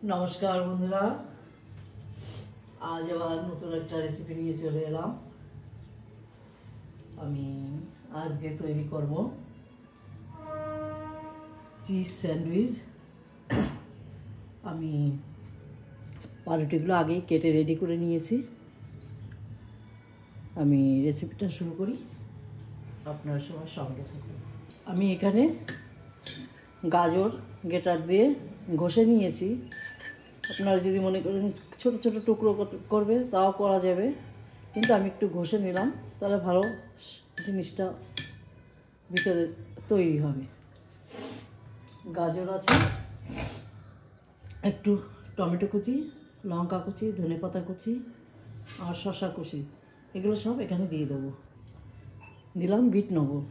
নমস্কার বন্ধুরা, আজ আবার নতুন একটা রেসিপি নিয়ে চলে এলাম। আমি আজকে তৈরি করব চিজ স্যান্ডউইচ। আমি পাউরুটিগুলো আগেই কেটে রেডি করে নিয়েছি। আমি রেসিপিটা শুরু করি, আপনারা সবার সঙ্গে থাকুন। আমি এখানে গাজর গ্রেটার দিয়ে ঘষে নিয়েছি। আপনারা যদি মনে করেন ছোট ছোট টুকরো করবে তাও করা যাবে, কিন্তু আমি একটু ঘষে নিলাম, তাহলে ভালো জিনিসটা ভিতরে তৈরি হবে। গাজর আছে, একটু টমেটো কুচি, লঙ্কা কুচি, ধনেপাতা কুচি আর শসা কুচি, এগুলো সব এখানে দিয়ে দেবো। দিলাম বিট লবণ,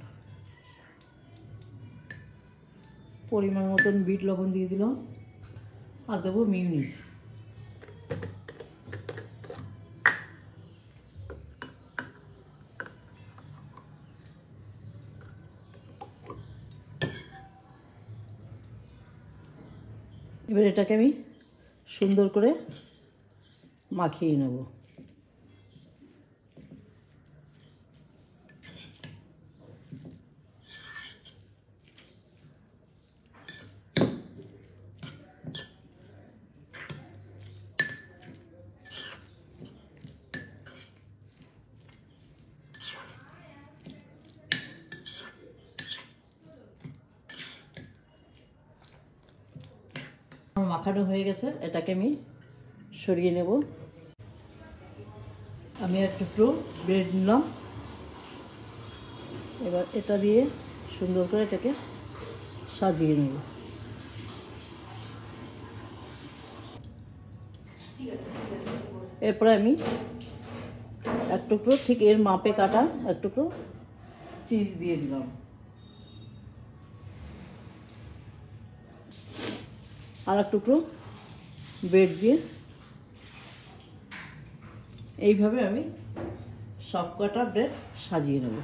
পরিমাণ মতন বিট লবণ দিয়ে দিলাম। আর দেবো মিউনিস। এবার এটাকে আমি সুন্দর করে মাখিয়ে নেব। মাখানো হয়ে গেছে, এটাকে আমি সরিয়ে নেব। আমি এক টুকরো ব্রেড নিলাম, এবার এটা দিয়ে সুন্দর করে এটাকে সাজিয়ে নেব। এরপরে আমি এক টুকরো, ঠিক এর মাপে কাটা এক টুকরো চিজ দিয়ে দিলাম। আর এক টুকরো ব্রেড দিয়ে এইভাবে আমি সব কটা ব্রেড সাজিয়ে নেব।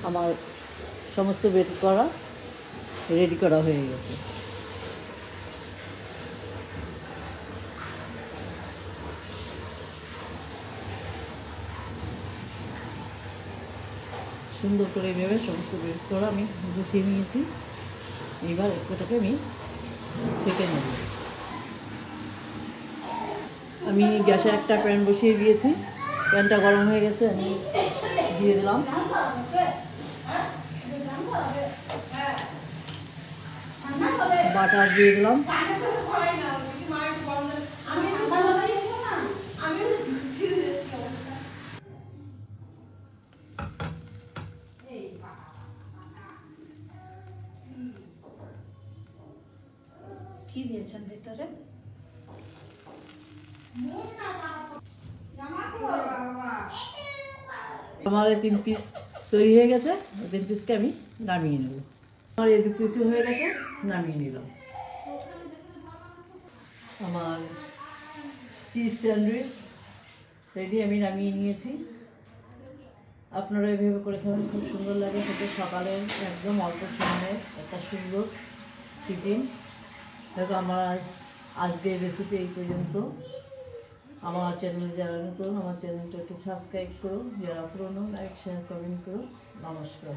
আমার সমস্ত বেড করা রেডি করা হয়ে গেছে। সুন্দর করে এইভাবে সমস্ত বেড করা আমি গুছিয়ে নিয়েছি। এবার ওটাকে আমি সেঁকে নেব। আমি গ্যাসে একটা প্যান বসিয়ে দিয়েছি, প্যানটা গরম হয়ে গেছে। আমি দিয়ে দিলাম বাটার, দিয়ে দিলাম কি দিয়েছেন ভিতরে? আমার এই 3 পিস তৈরি হয়ে গেছে। 3 পিসকে আমি নামিয়ে নেব। আমার এই 2 পিস হয়ে গেছে, নামিয়ে নিলাম। আমার চিজ স্যান্ডউইচ রেডি, আমি নামিয়ে নিয়েছি। আপনারা এইভাবে করে খাবেন, খুব সুন্দর লাগে খেতে। সকালে একদম অল্প সময়ে একটা সুন্দর টিফিন। হয়তো আমার আজকের রেসিপি এই পর্যন্ত। আমার চ্যানেলে যারা নতুন, আমার চ্যানেলটাকে সাবস্ক্রাইব করো, যারা পুরনো লাইক শেয়ার কমেন্ট করো। নমস্কার।